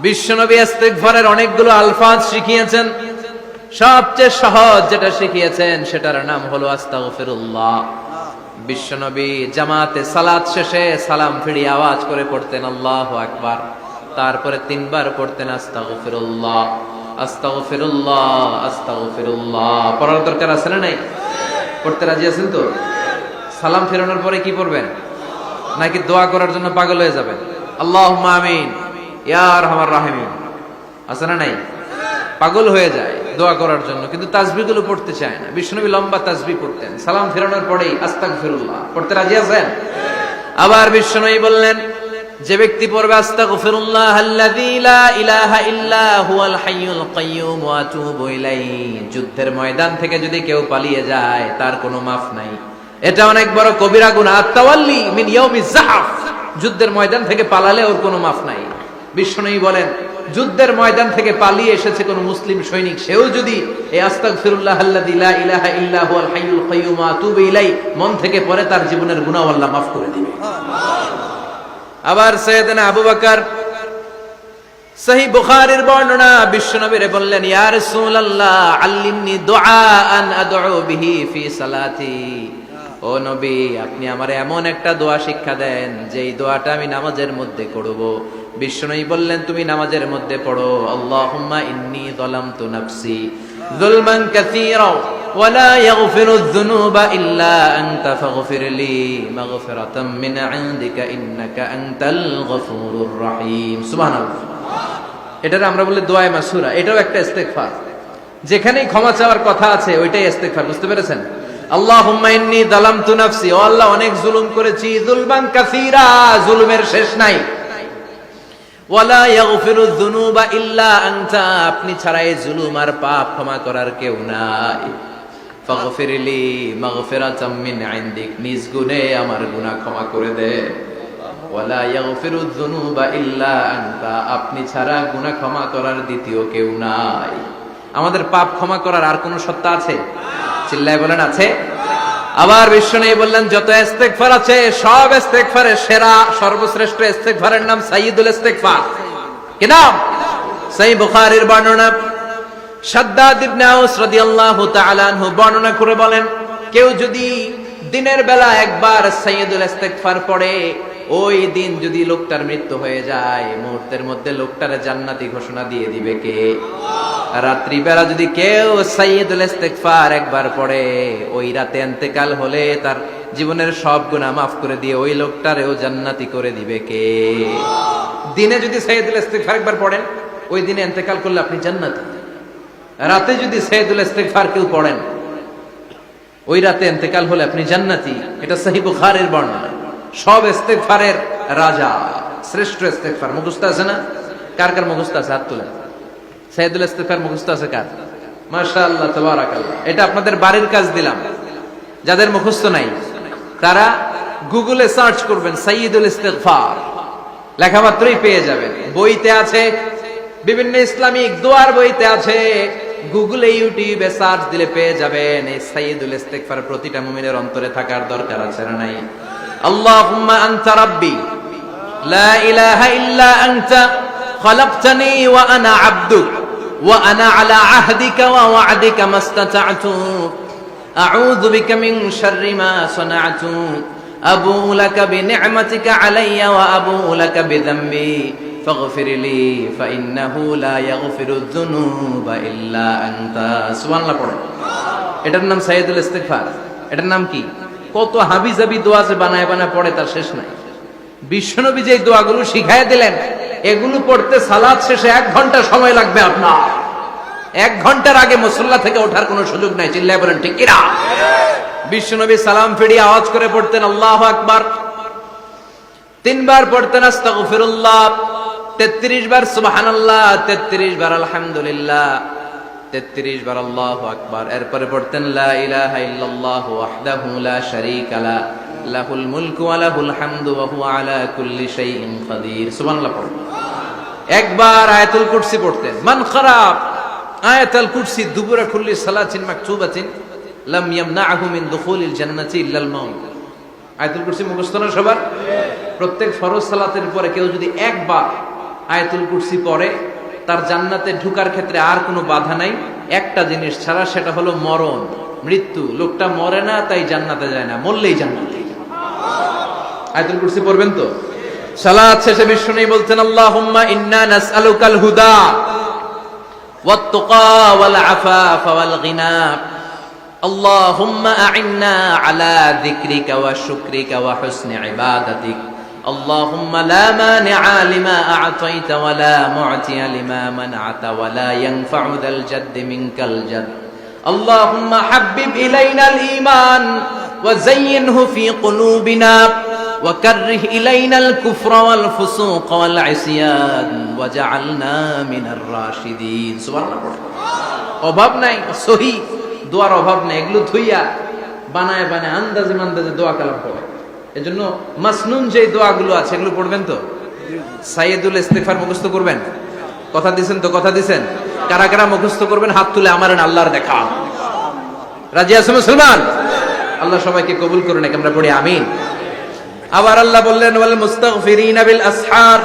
বিশ্বনবী ইস্তিগফারের অনেকগুলো আলফাজ শিখিয়েছেন। সবচেয়ে সহজ যেটা শিখিয়েছেন সেটার নাম হলো আস্তাগফিরুল্লাহ। বিশ্বনবী জামাতে সালাত শেষে সালাম ফিরিয়ে আওয়াজ করে পড়তেন আল্লাহু আকবার, তারপরে 3 বার পড়তেন আস্তাগফিরুল্লাহ আস্তাগফিরুল্লাহ আস্তাগফিরুল্লাহ। পড়ার দরকার আছে না নাই? পড়তে রাজি আছেন তো? সালাম ফেরানোর পরে কি পড়বেন? নাকি দোয়া করার জন্য পাগল হয়ে যাবেন? আল্লাহুম্মা আমিন ইয়া আরহামার রাহিমিন আছে না নাই? পাগল হয়ে যায় দোয়া করার জন্য, কিন্তু তাসবিহগুলো পড়তে চায় না। বিশ্বনবী লম্বা তাসবিহ পড়তেন, সালাম ফেরানোর পরেই আস্তাগফিরুল্লাহ পড়তে রাজি আছেন? আবার বিশ্বনবী বললেন, যে ব্যক্তি পড়বে আস্তাগফিরুল্লাহ আল্লাযী লা ইলাহা ইল্লা হুয়াল হাইয়ুল কাইয়্যুম ওয়া আতুবু ইলাইহি, যুদ্ধের ময়দান থেকে যদি কেউ পালিয়ে যায় তার কোনো মাফ নাই। এটা অনেক বড় কবিরা গুনাহ। আত-তাওয়াল্লি মিন ইয়াউমিজ যাহফ, যুদ্ধের ময়দান থেকে পালালে ওর কোনো মাফ নাই। বিশ্বনবী বলেন, যুদ্ধের ময়দান থেকে পালিয়ে এসেছে কোন মুসলিম সৈনিক, সেও যদি এই আস্তাগফিরুল্লাহ আল্লাযী লা ইলাহা ইল্লা হুয়াল হাইয়ুল কাইয়্যুম ওয়া আতুবু ইলাইহি মন থেকে পড়ে, তার জীবনের গুনাহ আল্লাহ মাফ করে দিবে। আবার সাইয়েদনা আবু বকর, সহিহ বুখারীর বর্ণনা, বিশ্বনবীরে বললেন, ইয়া রাসূলুল্লাহ আল্লিমনি দুআআন আদউ বিহি ফি সালাতি। ও নবী, আপনি আমারে এমন একটা দোয়া শিক্ষা দেন যেই দোয়াটা আমি নামাজের মধ্যে করব। বিশ্বনবী বললেন, তুমি নামাজের মধ্যে পড়ো, আল্লাহুম্মা ইন্নী যালামতু নাফসি যুলমান কাসীরা ওয়া লা ইয়াগফিরুয যুনুবা ইল্লা আনতা ফাগফিরলি মাগফিরাতাম মিন ইনদিকা ইন্নাকা আনতাল গফুরুর রহিম। সুবহানাল্লাহ। এটারে আমরা বলি দোয়ায়ে মাসুরা। এটাও একটা ইস্তিগফার, যেখানেই ক্ষমা চাওয়ার কথা আছে ওইটাই ইস্তিগফার। বুঝতে পেরেছেন? আল্লাহুম্মা ইন্নী যালামতু নাফসি, ও আল্লাহ অনেক জুলুম করেছি, যুলমান কাসীরা, জুলুমের শেষ নাই। ওয়ালা ইয়াগফিরুয যুনুবা ইল্লা আনতা, আপনি ছাড়া এই জুলুম আর পাপ ক্ষমা করার কেউ নাই। ফাগফিরলি মাগফিরাতাম মিন ইনদিক, নিজ গুণে আমার গুনাহ ক্ষমা করে দে। ওয়ালা ইয়াগফিরুয যুনুবা ইল্লা আনতা, আপনি ছাড়া গুনাহ ক্ষমা করার দ্বিতীয় কেউ নাই। আমাদের পাপ ক্ষমা করার আর কোন সত্তা আছে? চিল্লায় বলেন, আছে? আবার বিশ্বনবী বললেন, যত ইস্তিগফার আছে সব ইস্তিগফারের সেরা সর্বশ্রেষ্ঠ ইস্তিগফারের নাম সাইয়্যিদুল ইস্তিগফার। কি নাম? সহিহ বুখারীর বর্ণনা, শাদ্দাদ ইবনে আউস রাদিয়াল্লাহু তাআলা আনহু বর্ণনা করে বলেন, কেউ যদি দিনের বেলা একবার সাইয়্যিদুল ইস্তিগফার পড়ে, ওই দিন যদি লোকটার মৃত্যু হয়ে যায়, মুহূর্তের মধ্যে লোকটারে জান্নাতি ঘোষণা দিয়ে দিবে কে? রাত্রি বেলা যদি কেউ সাইয়্যিদুল ইস্তিগফার একবার পড়ে, ওই রাতে ইন্তেকাল হলে তার জীবনের সব গুনাহ মাফ করে দিয়ে ওই লোকটারেও জান্নাতি করে দিবে কে? দিনে যদি সাইয়্যিদুল ইস্তিগফার একবার পড়েন, ওই দিনে ইন্তেকাল করলে আপনি জান্নাতি। রাতে যদি সাইয়্যিদুল ইস্তিগফার কেউ পড়েন, ওই রাতে ইন্তেকাল হলে আপনি জান্নাতি। এটা সহিহ বুখারীর বর্ণনা। সব ইস্তিগফারের রাজা, শ্রেষ্ঠ ইস্তিগফার। মুখস্থ আছে না? কার কার মুখস্থ আছে? হাত তুলেন। সাইয়্যিদুল ইস্তিগফার মুখস্থ আছে কার? মাশাআল্লাহ, তাবারাকাল্লাহ। এটা আপনাদের বাড়ির কাজ দিলাম। যাদের মুখস্থ নাই তারা গুগলে সার্চ করবেন সাইয়্যিদুল ইস্তিগফার, লেখা মাত্রই পেয়ে যাবেন। বইতে আছে, বিভিন্ন ইসলামিক দোয়ার বইতে আছে, গুগলে ইউটিউবে সার্চ দিলে পেয়ে যাবেন। এই সাইয়্যিদুল ইস্তিগফার প্রতিটা মুমিনের অন্তরে থাকার দরকার আছে না নাই? আল্লাহুম্মা আনতা রাব্বি লা ইলাহা ইল্লা আনতা খালাকতানি ওয়া আনা আবদুক ওয়া আনা আলা আহদিকা ওয়া ওয়া'দিকা মাস্তাতা'তু আউযু বিকা মিন শাররি মা সানা'তু আবু'ু লাকা বিনি'মাতিকা আলাইয়া ওয়া আবু'ু লাকা বিযামবি ফাগফিরলি ফাইন্নাহু লা ইয়াগফিরুয যুনুবা ইল্লা আনতা। সুবহানাল্লাহ পড়ো। এটার নাম সাইয়্যিদুল ইস্তিগফার। এটার নাম কি? কত হাবিজাবি দোয়া যে বানায় বানায় পড়ে তার শেষ নাই। বিশ্বনবী যে দোয়াগুলো শিখায় দিলেন, এগুলো পড়তে সালাত শেষে 1 ঘন্টা সময় লাগবে আপনার। 1 ঘন্টার আগে মুসল্লা থেকে ওঠার কোনো সুযোগ নাই। চিল্লায় বলেন ঠিক কিনা? বিশ্বনবী সালাম ফিরিয়ে আওয়াজ করে পড়তেন আল্লাহু আকবার, 3 বার পড়তেন আস্তাগফিরুল্লাহ, 33 বার সুবহানাল্লাহ, 33 বার আলহামদুলিল্লাহ, 33 বার আল্লাহু আকবার। এরপরে পড়তেন লা ইলাহা ইল্লাল্লাহু ওয়াহদাহু লা শারীকা লা লাহুল মুলকু ওয়া লাহুল হামদু ওয়া হুয়া আলা কুল্লি শাইইন কাদির। সুবহানাল্লাহ পড়েন। একবার আয়াতুল কুরসি পড়তেন। মান খারাপ আয়াতুল কুরসি দুবুরা কুল্লি সালাতিন মাকতুবাতিন লাম ইয়ামনাহু মিন দুখুলিল জান্নাতি ইল্লাল মাউত। আয়াতুল কুরসি মুখস্থ না সবার? প্রত্যেক ফরজ সালাতের পরে কেউ যদি একবার আয়াতুল কুরসি পড়ে, তার জান্নাতে ঢুকার ক্ষেত্রে আর কোনো বাধা নাই একটা জিনিস ছাড়া, সেটা হলো মরণ, মৃত্যু। লোকটা মরে না তাই জান্নাতে যায় না, মরলেই জান্নাতে। আয়াতুল কুরসি পড়বেন তো? সালাত শেষে বিষ্ণু বলছেন আল্লাহুম্মা ইন্না নাসআলুকাল হুদা ওয়াত তুকা ওয়াল আফাফা ওয়াল গিনা আল্লাহুম্মা আ'ইন্না আলা যিকরিকা ওয়া শুকরিকা ওয়া হুসনি ইবাদাতিক আল্লাহুম্মা লা মানিআ লিমা আ'তাইতা ওয়া লা মু'তিয়া লিমা মানআতা ওয়া লা ইয়ানফা'ু যাল জাদ্দি মিনকাল জাদ আল্লাহুম্মা হাব্বিব ইলাইনাল ঈমান ওয়া যায়্যিনহু ফি কুলুবিনা وكره إلينا الكفر والفسوق والعصيان وجعلنا من الراشدين সুবহান আল্লাহ। অভাব নাই, সহি দোয়ার অভাব নাই, এগুলো ধুইয়া বানায় বানায় আন্দাজে মান্দাজে দোয়া কালাম পড়ে। এজন্য মাসনুন যে দোয়াগুলো আছে এগুলো পড়বেন তো? সাইয়্যিদুল ইস্তিগফার মুখস্থ করবেন? কথা দিবেন তো? কথা দিবেন? কারা কারা মুখস্থ করবেন হাত তুলে আমারেন আল্লাহর দেখা। রাজি আছেন মুসলমান? আল্লাহ সবাইকে কবুল করুন, আমরা পড়ি আমিন। আবার আল্লাহ বললেন ওয়াল মুস্তাগফিরিনা বিল আসহার,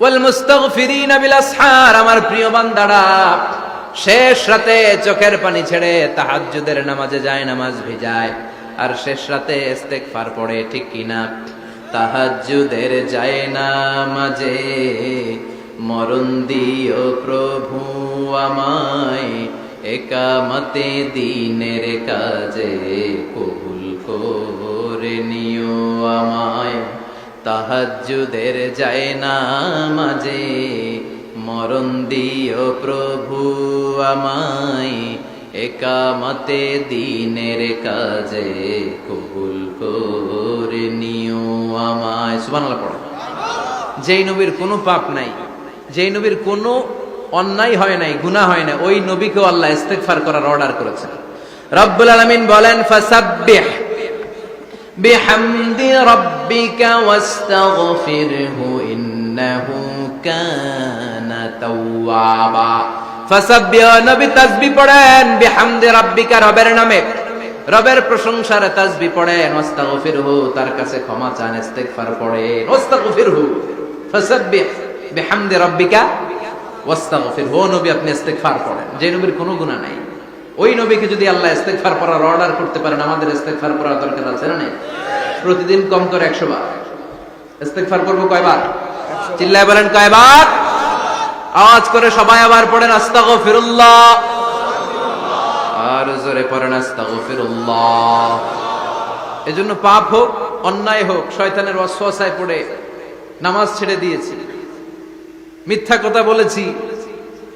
ওয়াল মুস্তাগফিরিনা বিল আসহার, আমার প্রিয় বান্দারা শেষ রাতে চোখের পানি ছেড়ে তাহাজ্জুদের নামাজে যায়, নামাজ ভিজায়, আর শেষ রাতে ইস্তেগফার পড়ে, ঠিক কিনা? তাহাজ্জুদের যায় নামাজে মরণ দিও প্রভু আমায়, একামতে দিনের কাজে কবুল করে নিও আমায়। তাহাজ্জুদের যায় নামাজে মরণ দিও প্রভু আমায়, একামতে দিনের কাজে কবুল করে নিও আমায়। সুবহানাল্লাহ পড়ো। যেই নবীর কোনো পাপ নাই, যেই নবীর কোনো অন্যায় হয় নাই, গুনাহ হয় না, ওই নবীকেও আল্লাহ ইস্তেগফার করার অর্ডার করেছেন। রব্বুল আলামিন বলেন ফাসাব্বিহ বিহামদি রাব্বিকা ওয়াস্তাগফিরহু ইন্নাহু কানা তাওয়াবা। ফাসাব্বিহ, নবী তাসবিহ পড়েন, বিহামদি রাব্বিকা, রবের নামে, রবের প্রশংসার তাসবিহ পড়েন, ওয়াস্তাগফিরহু, তার কাছে ক্ষমা চান, ইস্তেগফার পড়েন, ওয়াস্তাগফিরহু, ফাসাব্বিহ বিহামদি রাব্বিকা ওয়াস্তাগফিরহু। ও নবী আপনি ইস্তেগফার পড়েন, যে নবীর কোনো গুনাহ নাই, ওই নবীকে যদি আল্লাহ ইস্তেগফার করার অর্ডার করতে পারেন, আমাদের ইস্তেগফার করার দরকার আছে না? প্রতিদিন কম করে 100 বার ইস্তেগফার করব। কয়বার? চিল্লায় বলেন কয়বার? আওয়াজ করে সবাই আবার পড়েন আস্তাগফিরুল্লাহ, আর জোরে পড়েন আস্তাগফিরুল্লাহ। এজন্য পাপ হোক, অন্যায় হোক, শয়তানের ওয়াসওয়াসায় পড়ে নামাজ ছেড়ে দিয়েছি, মিথ্যা কথা বলেছি,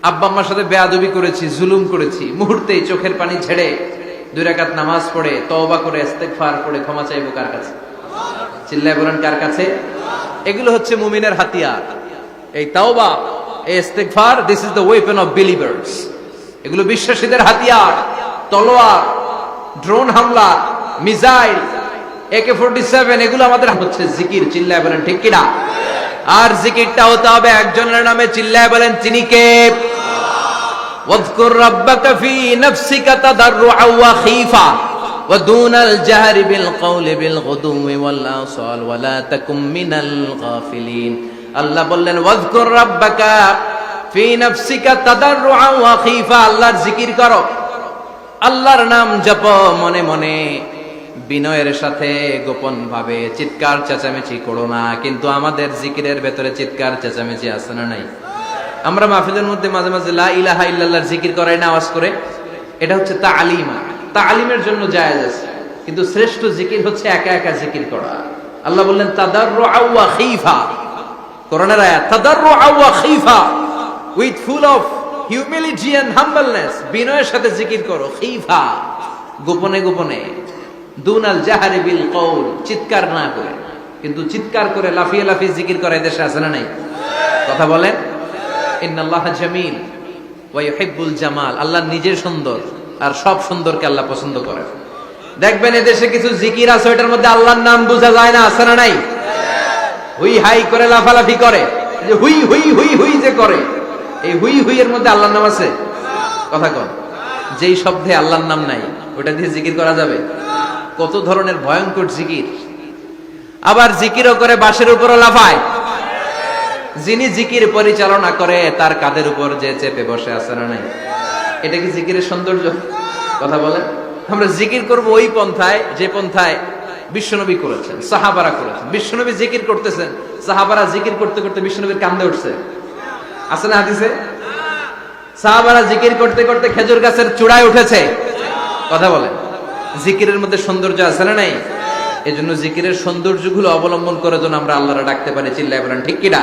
আব্বা আম্মার সাথে বেয়াদবি করেছি, জুলুম করেছি, মুহূর্তেই চোখের পানি ছেড়ে 2 রাকাত নামাজ পড়ে তওবা করে ইস্তেগফার করে ক্ষমা চাইবো কার কাছে? চিল্লায় বলেন কার কাছে? এগুলো হচ্ছে মুমিনের হাতিয়ার। এই তাওবা, এই ইস্তেগফার, this is the weapon of believers. এগুলো বিশ্বাসীদের হাতিয়ার। তলোয়ার, ড্রোন হামলা, মিসাইল, AK-47, এগুলো আমাদের হচ্ছে জিকির। চিল্লায় বলেন ঠিক কিনা? আর জিকিরটা হতে হবে একজনের নামে। চিল্লায় বলেন তিনি কে? ওয়াযকুর রাব্বাকা ফি নাফসিকা তাদাররুআন ওয়া খীফা ওয়া দুনাল জাহরি বিল কওলি বিল গুদুওয়ি ওয়াল আসাল ওয়া লা তাকুম মিনাল গাফিলিন। আল্লাহ বললেন ওয়াযকুর রাব্বাকা ফি নাফসিকা তাদাররুআন ওয়া খীফা, আল্লাহর জিকির করো, আল্লাহর নাম জপো মনে মনে, বিনয়ের সাথে, গোপন ভাবে, চিৎকার চেঁচামেচি করো না। কিন্তু আমাদের জিকিরের ভেতরে চিৎকার চেঁচামেচি আছে না নাই? আমরা মাহফিলের মধ্যে মাঝে মাঝে লা ইলাহা ইল্লাল্লাহর জিকির করাই না আওয়াজ করে, এটা হচ্ছে তালিমা, তালিমের জন্য জায়েজ আছে। কিন্তু শ্রেষ্ঠ জিকির হচ্ছে একা একা জিকির করা। আল্লাহ বললেন তাদাররুআন ওয়া খীফা, কোরআনের আয়াত, তাদাররুআন ওয়া খীফা, with full of humility and humbleness, বিনয়ের সাথে জিকির করো, খীফা, গোপনে গোপনে, দুনাল জাহারি বিল কওল, চিৎকার না করে। কিন্তু চিৎকার করে লাফিয়ে লাফিয়ে জিকির করে দেশে আছে না নাই? কথা বলেন। ইন্নাল্লাহা জামিল ওয়া ইউহিব্বুল জামাল, আল্লাহ নিজে সুন্দর, আর সব সুন্দরকে আল্লাহ পছন্দ করে। দেখবেন এদেশে কিছু জিকির আছে, ওটার মধ্যে আল্লাহর নাম বোঝা যায় না, আছে না নাই? হুই হাই করে লাফালাফি করে, যে হুই হুই হুই হুই যে করে, এই হুই হুই এর মধ্যে আল্লাহর নাম আছে? কথা কন। যেই শব্দে আল্লাহর নাম নাই, ওটা দিয়ে জিকির করা যাবে? কত ধরনের ভয়ঙ্কর জিকির। আবার জিকিরও করে বাঁশের উপরও লাফায়, যিনি জিকির পরিচালনা করে তার কাঁধের উপর যে চেপে বসে আছে না নাই? এটা কি জিকিরের সৌন্দর্য? কথা বলেন। আমরা জিকির করব ওই পন্থায় যে পন্থায় বিশ্বনবী করেছেন, সাহাবারা করেছেন। বিশ্বনবী জিকির করতেছেন, সাহাবারা জিকির করতে করতে বিশ্বনবীর কান্দে উঠছে, আছে না হাদিসে? সাহাবারা জিকির করতে করতে খেজুর গাছের চূড়ায় উঠেছে। কথা বলেন। জিকিরের মধ্যে সৌন্দর্য আছে না নাই? এজন্য জিকিরের সৌন্দর্যগুলো অবলম্বন করে যেন আমরা আল্লাহরে ডাকতে পারি। চিল্লায় বলেন ঠিক কিনা?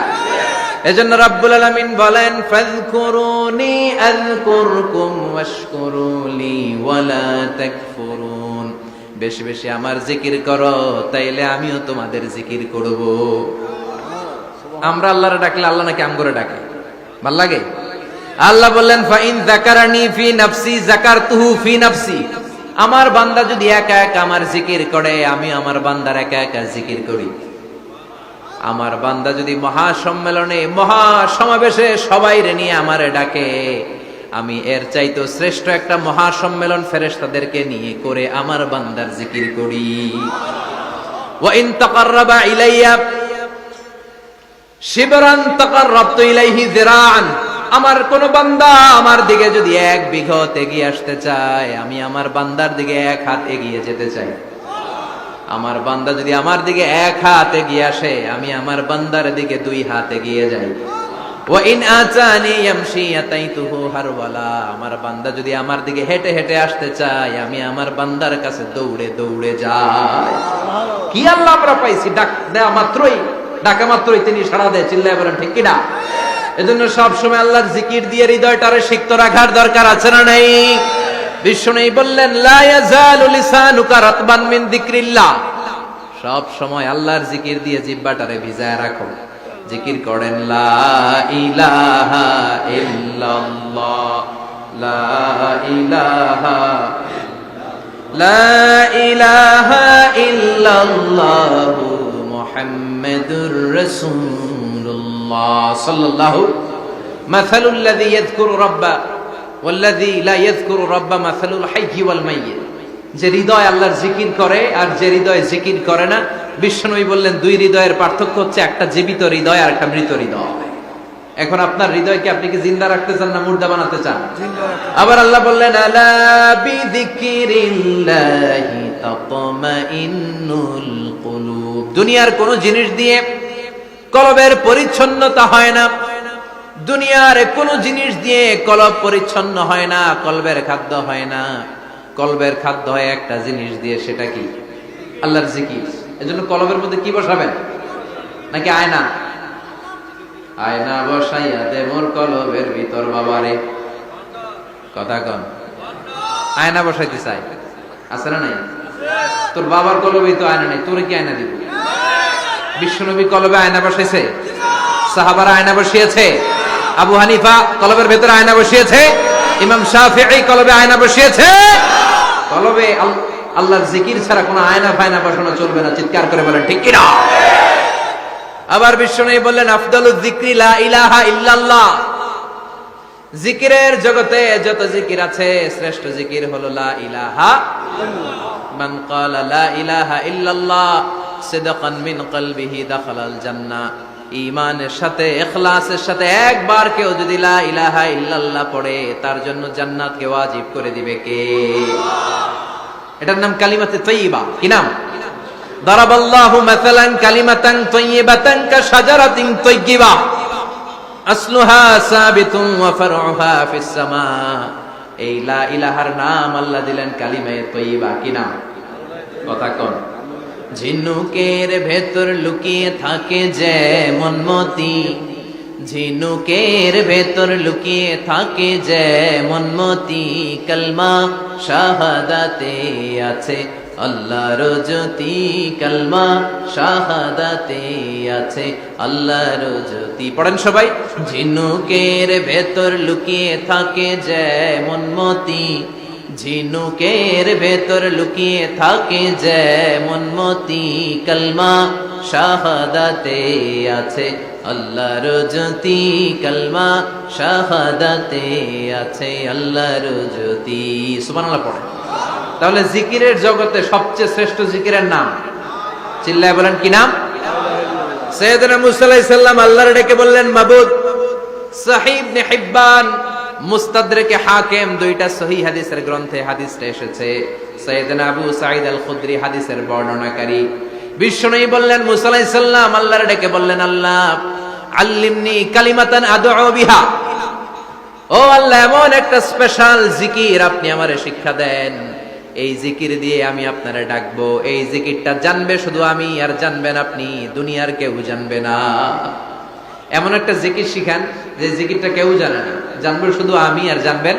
এজন্য রাব্বুল আলামিন বলেন, ফাযকুরুনি আযকুরকুম ওয়াশকুরুলি ওয়ালা তাকফুরুন। বেশি বেশি আমার জিকির করো, তাইলে আমিও তোমাদের জিকির করব। আমরা আল্লাহরে ডাকলে আল্লাহ নাকি আমগরে ডাকে? ভাল লাগে? আল্লাহ বললেন, ফাইন যাকারানি ফি নাফসি যাকারতুহু ফি নাফসি। আমার বান্দা যদি একা একা আমার জিকির করে, আমি আমার বান্দার একা একা জিকির করি। আমার বান্দা যদি মহাসম্মেলনে মহাসমাবেশে সবাইরে নিয়ে আমারে ডাকে, আমি এর চাইতো শ্রেষ্ঠ একটা মহাসম্মেলন ফেরেশতাদেরকে নিয়ে করে আমার বান্দার জিকির করি। ওয়া ইন তাকাররাবা ইলাইয়া শিবরান তাকাররাবতু ইলাইহি যিরাআন। আমার কোন বান্দা আমার দিকে যদি 1 বিঘত এগিয়ে আসতে চায়, আমি আমার বান্দার দিকে 1 হাত এগিয়ে যেতে চাই। আমার বান্দা যদি আমার দিকে 1 হাত এগিয়ে আসে, আমি আমার বান্দার দিকে 2 হাত এগিয়ে যাই। ওয়া ইন আতানি ইয়ামশি আতাইতুহু হারওয়ালা। আমার বান্দা যদি আমার দিকে হেঁটে হেঁটে আসতে চায়, আমি আমার বান্দার কাছে দৌড়ে দৌড়ে যাই। কি আল্লাহ আমরা পাইছি, ডাকা মাত্রই তিনি সাড়া দেয়। চিল্লায় বলেন ঠিক কিনা? এজন্য সব সময় আল্লাহর জিকির দিয়ে হৃদয়টারে সিক্ত রাখার দরকার আছে না নাই? বিশ্বনবী বললেন, লা ইয়াজালু লিসানুকা রাতবান মিন যিকরিল্লাহ। সব সময় আল্লাহর জিকির দিয়ে জিহ্বাটারে ভিজায় রাখো। জিকির করেন, লা ইলাহা ইল্লাল্লাহ, লা ইলাহা, লা ইলাহা ইল্লাল্লাহু মুহাম্মাদুর রাসূলুল্লাহ সাল্লাল্লাহু। মাসালুল লাযী ইয়াযকুরু রাব্বা ওয়াল্লাযী লা ইয়াযকুরু রাব্বা মাসালুল হাইয়্যি ওয়াল মাইয়্যিত। যে হৃদয় আল্লাহর জিকির করে আর যে হৃদয় জিকির করে না, বিশ্বনবী বললেন 2 হৃদয়ের পার্থক্য হচ্ছে একটা জীবিত হৃদয় আর একটা মৃত হৃদয়। এখন আপনার হৃদয়কে আপনি কি জিন্দা রাখতে চান না মুর্দা বানাতে চান? আবার আল্লাহ বললেন, আলা বিযিকরিল্লাহি তাতমাইন্নুল কুলুব। দুনিয়ার কোন জিনিস দিয়ে কলবের পরিচ্ছন্নতা হয় না। দুনিয়ার কোন জিনিস দিয়ে কলব পরিচ্ছন্ন হয় না, কলবের খাদ্য হয় না। কলবের খাদ্য হয় একটা জিনিস দিয়ে, সেটা কি? আল্লাহর জিকির। এজন্য কলবের মধ্যে কি বসাবেন? নাকি আয়না? আয়না বসাইয়া দে মোর কলবের ভিতর বাবারে। কথা কন। আয়না বসাইতে চাই, আছে না নাই? তোর বাবার কলবে তো আয়না নাই, তোরে কি আয়না দিব? বিশ্বনবী কলবে আয়না বসাইছে? সাহাবারা আয়না বসিয়েছে? আবু হানিফা কলবের ভেতরে আয়না বসিয়েছে? ইমাম শাফিঈ কলবে আয়না বসিয়েছে? কলবে আল্লাহর জিকির ছাড়া কোনো আয়না ফায়না বসানো চলবে না। চিৎকার করে বলেন ঠিক কিনা? আবার বিশ্বনবী বললেন, আফদালুয যিকরি লা ইলাহা ইল্লাল্লাহ। জিকিরের জগতে যত জিকির আছে, শ্রেষ্ঠ জিকির হলো লা ইলাহা ইল্লাল্লাহ। মান ক্বালা লা ইলাহা ইল্লাল্লাহ সিদকান মিন কলবিহি দাখালাল জান্নাহ। ঈমানের সাথে, ইখলাসের সাথে একবার কেউ যদি লা ইলাহা ইল্লাল্লাহ পড়ে, তার জন্য জান্নাতকে ওয়াজিব করে দিবে কে? এটার নাম কালিমাতে তাইয়্যিবা। কি নাম? দারাবাল্লাহু মাসালান কালিমাতান তাইয়্যিবাতান কাশাজারাতিন তাইয়্যিবা আসলুহা সাবিতুন ওয়া ফারউহা ফিস সামা। এই লা ইলাহার নাম আল্লাহ দিলেন কালিমায়ে তাইয়্যিবা। কি নাম? কথা কোন? ঝিনুকের ভেতর লুকিয়ে থাকে যেমন মতি, ঝিনুকের ভেতর লুকিয়ে থাকে যেমন মতি, কালমা শাহাদাতে আছে আল্লাহর জ্যোতি, কালমা শাহাদাতে আছে আল্লাহর জ্যোতি। পড়েন সবাই। ঝিনুকের ভেতর লুকিয়ে থাকে যেমন মতি, ঝিনুকের ভেতর লুকিয়ে থাকে যেমন মতি, কালমা শাহাদাতে আছে আল্লাহর জ্যোতি, কালমা শাহাদাতে আছে আল্লাহর জ্যোতি। সুবহানাল্লাহ পড়ে। তাহলে জিকিরের জগতে সবচেয়ে শ্রেষ্ঠ জিকিরের নাম, চিল্লায় বলেন কি নাম? সাইয়েদনা মুসা আলাইহিস সালাম আল্লাহর ডেকে বললেন, মাবুদ। সহিহ ইবনে হিব্বান, মুস্তাদরাকে হাকিম, দুইটা সহিহ হাদিসের গ্রন্থে হাদিসটা এসেছে। সাইয়েদনা আবু সাঈদ আল খুদরি হাদিসের বর্ণনাকারী। বিশ্বনবী বললেন, মুসা আলাইহিস সালাম আল্লাহর ডেকে বললেন, আল্লাহ আল্লিমনি কালিমাতান আদউ বিহা, ও আল্লাহ এমন একটা স্পেশাল জিকির আপনি আমারে শিক্ষা দেন, এই জিকির দিয়ে আমি আপনারে ডাকবো। এই জিকিরটা জানবে শুধু আমি, আর জানবেন আপনি, দুনিয়ার কেউ জানবে না। এমন একটা জিকির শিখান যে জিকিরটা কেউ জানে না, জানবে শুধু আমি আর জানবেন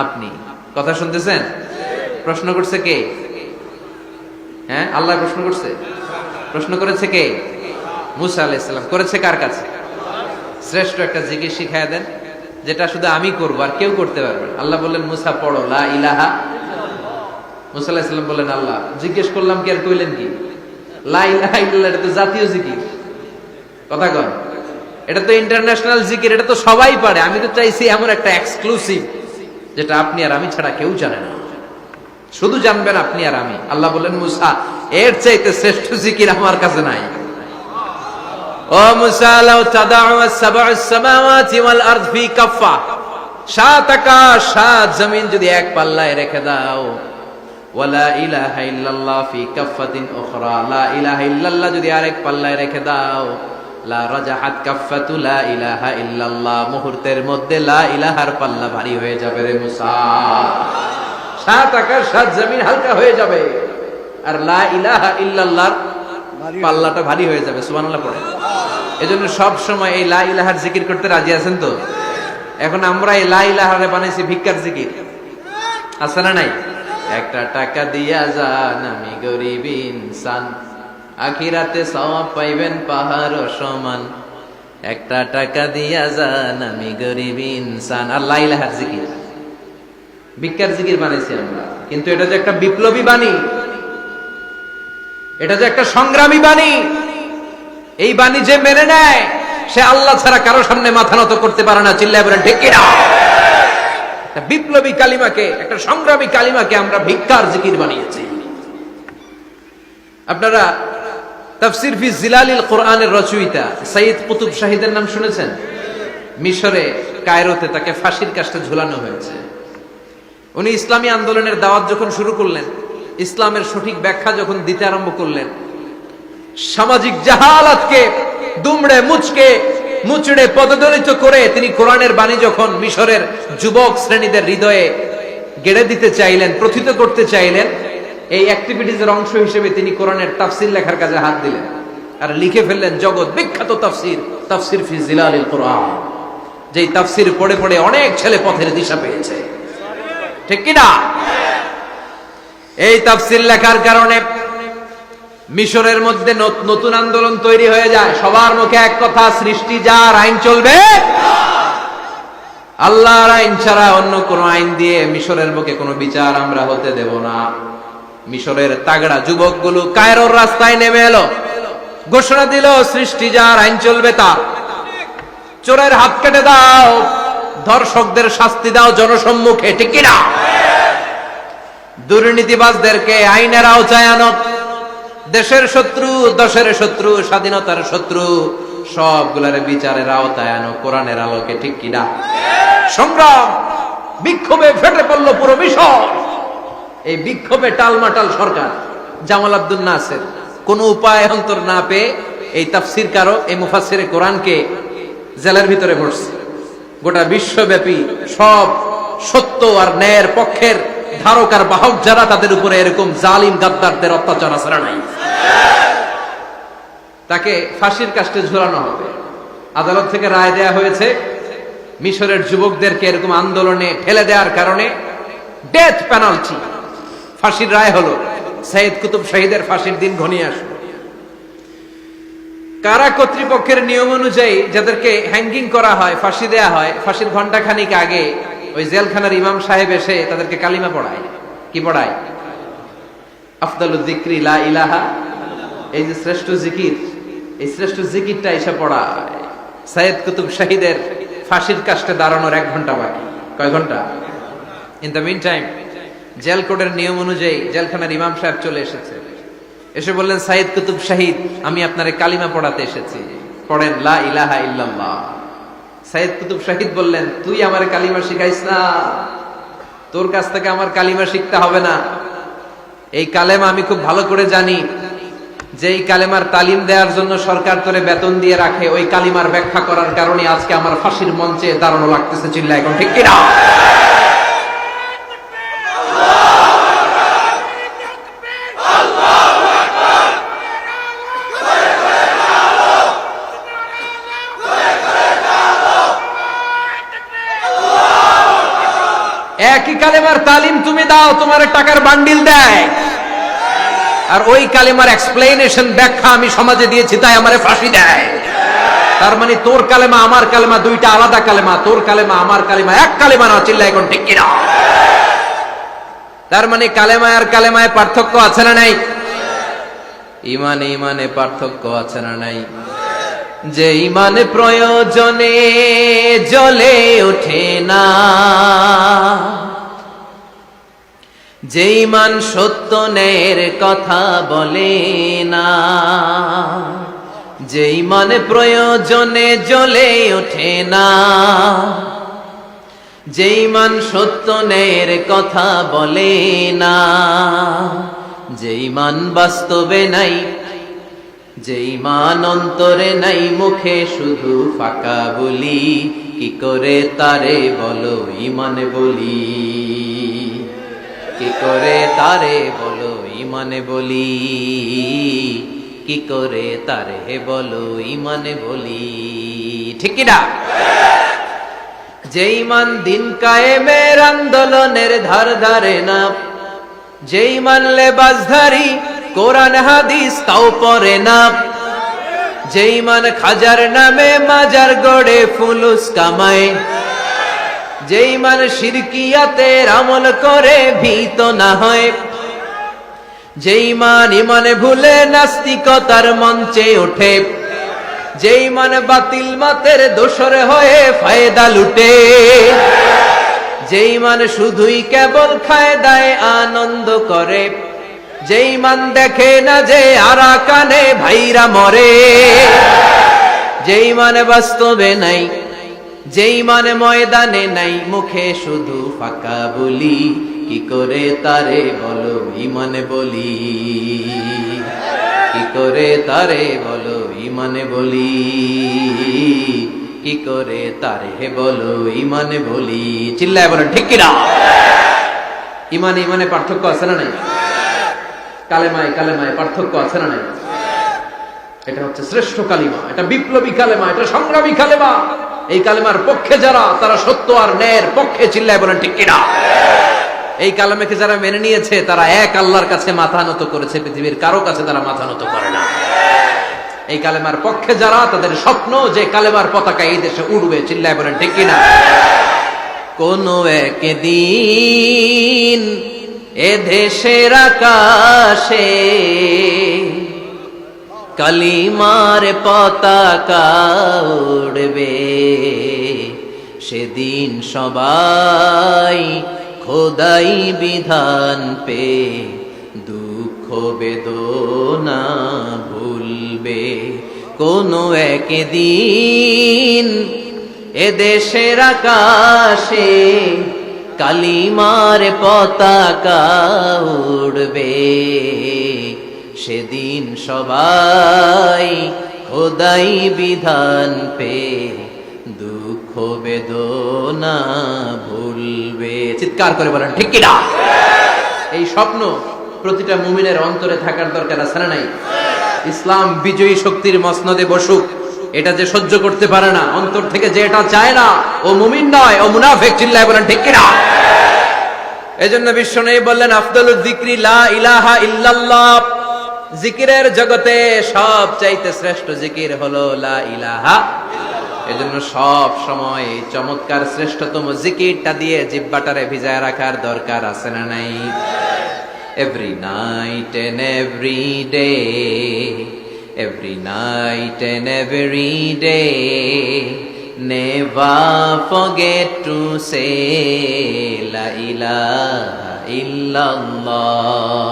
আপনি। কথা শুনতেছেন? প্রশ্ন করছে কে? হ্যাঁ, আল্লাহ প্রশ্ন করছে। প্রশ্ন করেছে কে? মুসা আলাইহিস সালাম। করেছে কার কাছে? শ্রেষ্ঠ একটা জিকির শিখায় দেন যেটা শুধু আমি করবো আর কেউ করতে পারবে না। আল্লাহ বললেন, মুসা পড়ো লা ইলাহা। মুসা আলাইহিস সালাম বললেন, আল্লাহ জিজ্ঞেস করলাম কি আর কইলেন কি? লা ইলাহা ইল্লাল্লাহ, এটা তো জাতীয় জিকির। কথা কন, এটা তো ইন্টারন্যাশনাল জিকির, এটা তো সবাই পারে। আমি তো চাইছি এমন একটা এক্সক্লুসিভ যেটা আপনি আর আমি ছাড়া কেউ জানে না, শুধু জানবেন আপনি আর আমি। আল্লাহ বললেন, মুসা এর চাইতে শ্রেষ্ঠ জিকির আমার কাছে নাই। ও মুসা, লাউ তাদাউ আস-সাব'আস সামাওয়াতি ওয়াল আরদ ফি কাফফা, সাত আকাশ সাত জমিন যদি এক পাল্লায় রেখে দাও, ওয়ালা ইলাহা ইল্লাল্লাহ ফি কাফফাতিন উখরা, লা ইলাহা ইল্লাল্লাহ যদি আরেক পাল্লায় রেখে দাও, লা রাজাহাত কাফফাতু লা ইলাহা ইল্লাল্লাহ, মুহূর্তের মধ্যে লা ইলাহার পাল্লা ভারী হয়ে যাবে রে মুসা। সাত আকাশ সাত জমিন হালকা হয়ে যাবে, আর লা ইলাহা ইল্লাল্লাহর পাল্লাটা ভারী হয়ে যাবে। সুবহানাল্লাহ পড়ে। এজন্য সব সময় এই লা ইলাহার জিকির করতে রাজি আছেন তো? এখন আমরা এই লা ইলাহারে বানাইছি ভিক্ষার জিকির, আছে না নাই? একটা টাকা দিয়া যান আমি গরিব ইনসান, আখিরাতে সওয়াব পাইবেন পাহাড় সমান। একটা টাকা দিয়া যান আমি গরিব ইনসান। আর লা ইলাহার জিকির ভিক্ষার জিকির বানাইছি আমরা। কিন্তু এটা যে একটা বিপ্লবী বাণী, এটা যে একটা সংগ্রামী বাণী, এই বাণী যে মেনে নেয় সে আল্লাহ ছাড়া কারো সামনে মাথা নত করতে পারে না। চিল্লায় বলেন ঠিক কিনা? একটা বিপ্লবী কালিমাকে, একটা সংগ্রামী কালিমাকে আমরা ভিক্ষার জিকির বানিয়েছি। আপনারা তাফসীর ফি জিলালিল কোরআনের রচয়িতা সাইয়্যিদ কুতুব শাহীদের নাম শুনেছেন? মিশরে কায়রোতে তাকে ফাঁসির কাস্টে ঝুলানো হয়েছে। উনি ইসলামী আন্দোলনের দাওয়াত যখন শুরু করলেন, ইসলামের সঠিক ব্যাখ্যা যখন দিতে আরম্ভ করলেন, সামাজিক জাহালাতকে দুমড়ে মুচড়ে পদদলিত করে তিনি কোরআনের বাণী যখন মিশরের যুবক শ্রেণীদের হৃদয়ে গেড়ে দিতে চাইলেন, প্রথিত করতে চাইলেন, এই অ্যাক্টিভিটিজের অংশ হিসেবে তিনি কোরআনের তাফসীর লেখার কাজে হাত দিলেন আর লিখে ফেললেন জগৎ বিখ্যাত তাফসীর, তাফসীর ফি জিলালিল কোরআন। যেই তাফসীর পড়ে পড়ে অনেক ছেলে পথের দিশা পেয়েছে। ঠিক কি না? এই তাফসীর লেখার কারণে মিশরের মধ্যে নতুন আন্দোলন তৈরি হয়ে যায়। সবার মুখে এক কথা, সৃষ্টি যার, আইন চলবে আল্লাহর আইন ছাড়া অন্য কোন আইন দিয়ে মিশরের বুকে কোনো বিচার আমরা হতে দেব না। মিশরের তাগড়া যুবকগুলো কায়রোর রাস্তায় নেমে এলো, ঘোষণা দিল সৃষ্টি যার, আইন চলবে তার। চোরের হাত কেটে দাও, ধর্ষকদের শাস্তি দাও জনসম্মুখে। ঠিক কিনা? দুর্নীতিবাজদেরকে আইনের আওতায় আনো। দেশের শত্রু, দশের শত্রু, স্বাধীনতার শত্রু সবগুলার বিচারের আওতায় আনো কোরআনের আলোকে। ঠিক কিনা? সংগ্রাম, বিক্ষোভে ফেটে পড়ল পুরো মিশর। এই বিক্ষোভে টালমাটাল সরকার, জামাল আব্দুল নাসের কোন উপায় অন্তর না পেয়ে এই তাফসীরকার, এই মুফাসসিরে কোরআনকে জেলের ভিতরে ভরছে। গোটা বিশ্বব্যাপী সব সত্য আর ন্যায়ের পক্ষের ধারক আর বাহক যারা, তাদের উপরে এরকম জালিম গাদ্দারদের অত্যাচার আসরা নাই। তাকে ফাঁসির কাস্টে ঝুলানো হবে। আদালত থেকে রায় দেয়া হয়েছে মিশরের যুবকদেরকে এরকম আন্দোলনে ফেলে দেওয়ার কারণে ডেথ পেনাল্টি, ফাঁসির রায় হলো। সাইয়্যিদ কুতুব শাহীদের ফাঁসির দিন ঘনিয়ে আসলো। কারা কর্তৃপক্ষের নিয়ম অনুযায়ী যাদেরকে হ্যাঙ্গিং করা হয়, ফাঁসি দেয়া হয়, ফাঁসির ঘন্টাখানিক আগে ওই জেলখানার ইমাম সাহেব এসে তাদেরকে কালিমা পড়ায়। কি পড়ায়? আফদালুয যিকরি লা ইলাহা, এই যে শ্রেষ্ঠ জিকির, এই শ্রেষ্ঠ জিকিরটা এসে পড়ায়। সাইয়্যিদ কুতুব শাহীদের ফাঁসির কাস্টে দাঁড়ানোর 1 ঘন্টা বাকি। কয় ঘন্টা? In the meantime jail কোডের নিয়ম অনুযায়ী জেলখানার ইমাম সাহেব চলে এসেছে এসে বললেন, সাইদ কুতুব শাহিদ, আমি আপনারে কালিমা পড়াতে এসেছি, পড়েন লা ইলাহা ইল্লাল্লাহ। সাইদ কুতুব শাহিদ বললেন, তুই আমার কালিমা শিখাইস না, তোর কাছ থেকে আমার কালিমা শিখতে হবে না। এই কালেমা আমি খুব ভালো করে জানি, যে এই কালেমার তালিম দেওয়ার জন্য সরকার তোরে বেতন দিয়ে রাখে, ওই কালিমার ব্যাখ্যা করার কারণে আজকে আমার ফাঁসির মঞ্চে দাঁড়ানো লাগতেছে। চিল্লা এখন ঠিক কিনা? একই কালেমার তালিম তুমি দাও, তোমার টাকার বান্ডিল দেয়, আর ওই কালেমার এক্সপ্লেনেশন ব্যাখ্যা আমি সমাজে দিয়েছি, তাই আমারে ফাঁসি দেয়। তার মানে তোর কালেমা আমার কালেমা দুইটা আলাদা কালেমা, তোর কালেমা আমার কালেমা এক কালেমা না। চিল্লা এখন ঠিক কিনা? তার মানে কালেমায় আর কালেমায় পার্থক্য আছে না নাই? ইমানে ইমানে পার্থক্য আছে না নাই? যে ইমানে প্রয়োজনে জ্বলে ওঠে না, যে ইমান সত্য ন্যায়ের কথা বলে না, যে ইমানে প্রয়োজনে জ্বলে ওঠে না, যে ইমান সত্য ন্যায়ের কথা বলে না, যে ইমান বাস্তবে নাই, যে ইমান অন্তরে নাই, মুখে শুধু ফাঁকা বলি, কি করে তারে বলো ইমানে বলি, কি করে তারে বলো ইমানে বলি, কি করে তারে বলো ইমানে বলি। ঠিক কিনা? যে ইমান দিন কায়েমের আন্দোলনের ধার ধারে না, যে ইমান লেবাসধারী কোরআন হাদিস তাও পড়ে না, যে ইমান খাজার নামে মাজার গড়ে ফুলুস কামায়, যে ইমান শিরকিয়াতের আমল করে ভীত না হয়, যে ইমান ইমানে ভুলে নাস্তিকতার মঞ্চে ওঠে, যে ইমান বাতিল মাতের দোসরে হয়ে ফায়দা লুটে, যে ইমান শুধুই কেবল ফায়দায় আনন্দ করে, যে ইমান দেখে না যে আরাকানে ভাইরা মরে, যে ইমান বাস্তবে নাই, যে ইমান ময়দানে নাই, মুখে শুধু ফাঁকা বলি, কি করে তারে বলো ইমানে বলি, কি করে তারে বলো ইমানে বলি, কি করে তারে বলো ইমানে বলি। চিল্লায় বলেন ঠিক কিনা? ইমানে ইমানে পার্থক্য আছে না নাই? কালেমায় কালেমায় পার্থক্য আছে না নাই? এটা হচ্ছে শ্রেষ্ঠ কালিমা, এটা বিপ্লবী কালেমা, এটা সংগ্রামী কালেমা। এই কালেমার পক্ষে যারা, তারা সত্য আর ন্যায়ের পক্ষে। চিল্লায় বলেন ঠিক কিনা? এই কালেমাকে যারা মেনে নিয়েছে, তারা এক আল্লাহর কাছে মাথা নত করেছে, পৃথিবীর কারো কাছে তারা মাথা নত করে না। এই কালেমার পক্ষে যারা, তাদের স্বপ্ন যে কালেমার পতাকা এই দেশে উড়বে। চিল্লায় বলেন ঠিক কিনা? কোন একদিন এ দেশের আকাশে কালিমার পতাকা উড়বে, সেদিন সবাই খোদাই বিধান পে দুঃখ বেদনা ভুলবে। কোন একদিন এ দেশের আকাশে কালিমার পতাকা উড়বে, সেদিন সবাই খোদাই বিধান পে দুঃখ বেদনা ভুলবে। চিৎকার করে বলেন ঠিক কিনা? এই স্বপ্ন প্রতিটা মুমিনের অন্তরে থাকার দরকার আছে না নাই? ইসলাম বিজয়ী শক্তির মসনদে বসুক, এটা যে সহ্য করতে পারে না, অন্তর থেকে যে এটা চায় না, ও মুমিন নয়, ও মুনাফিক। চিল্লায় বলেন ঠিক কিনা? এজন্য বিশ্বনবী বললেন, আফদালুয যিকরি লা ইলাহা ইল্লাল্লাহ। জিকিরের জগতে সব চাইতে শ্রেষ্ঠ জিকির হলো লা ইলাহা। এজন্য সব সময় চমৎকার শ্রেষ্ঠতম জিকিরটা দিয়ে জিহ্বাটারে ভিজায় রাখার দরকার আছে না নাই? Every night and every day, every night and every day, never forget to say La ilaha illallah,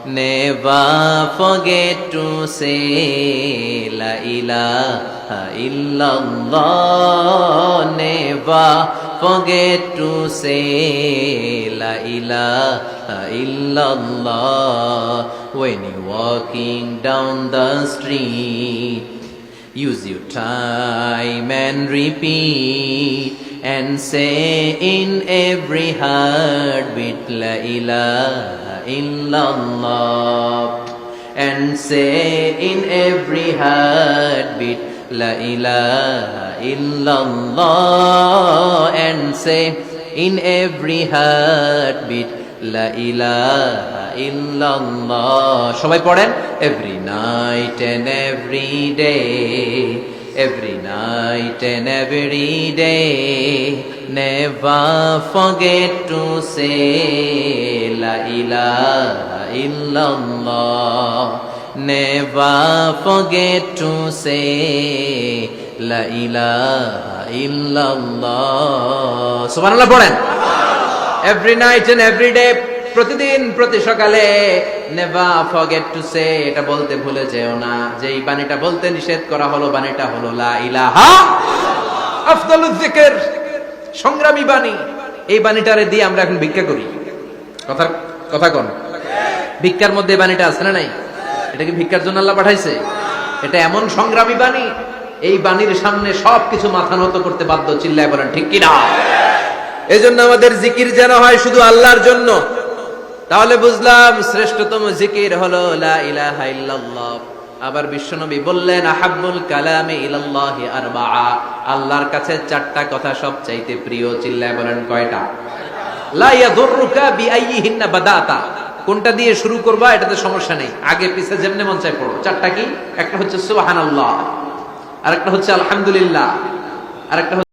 never forget to say la ilaha illallah, never forget to say la ilaha illallah. When you're walking down the street, use your time and repeat, and say in every heartbeat la ilaha illallah, and say in every heartbeat la ilaha illallah, and say in every heartbeat la ilaha illallah. সবাই পড়েন, every night and every day, every night and every day, never forget to say la ilaha illallah, never forget to say la ilaha illallah. সুবহানাল্লাহ পড়েন, every night and every day, প্রতিদিন প্রতি সকালে never forget to say, এটা বলতে ভুলে যেও না যে এই বাণীটা বলতে নিষেধ করা হলো, বাণীটা হলো লা ইলাহা আফদালুয যিকর, সংগ্রামী বাণী। এই বাণীটারে দিয়ে আমরা এখন ভিক্ষা করি। কথা কোন ভিক্ষার মধ্যে বাণীটা আছে না নাই? এটা কি ভিক্ষার জন্য আল্লাহ পাঠাইছে? এটা এমন সংগ্রামী বাণী, এই বাণীর সামনে সবকিছু মাথা নত করতে বাধ্য। চিল্লায় বলেন ঠিক কিনা? এজন্য আমাদের জিকির যেন হয় শুধু আল্লাহর জন্য। তাহলে বুঝলাম শ্রেষ্ঠতম জিকির হলো লা ইলাহা ইল্লাল্লাহ। আবার বিশ্বনবী বললেন আহাব্বুল কালামি ইলাল্লাহি আরবাআ, আল্লাহর কাছে চারটা কথা সবচাইতে প্রিয়। চিল্লায় বলেন কয়টা? লা ইয়াদুররুকা বিআইয়িহিন্না বাদাতা, কোনটা দিয়ে শুরু করবা এটাতে সমস্যা নেই, আগে পিছে যেমনে মন চায় পড়ো। চারটা কি? একটা হচ্ছে সুবহানাল্লাহ, আরেকটা হচ্ছে আলহামদুলিল্লাহ, আরেকটা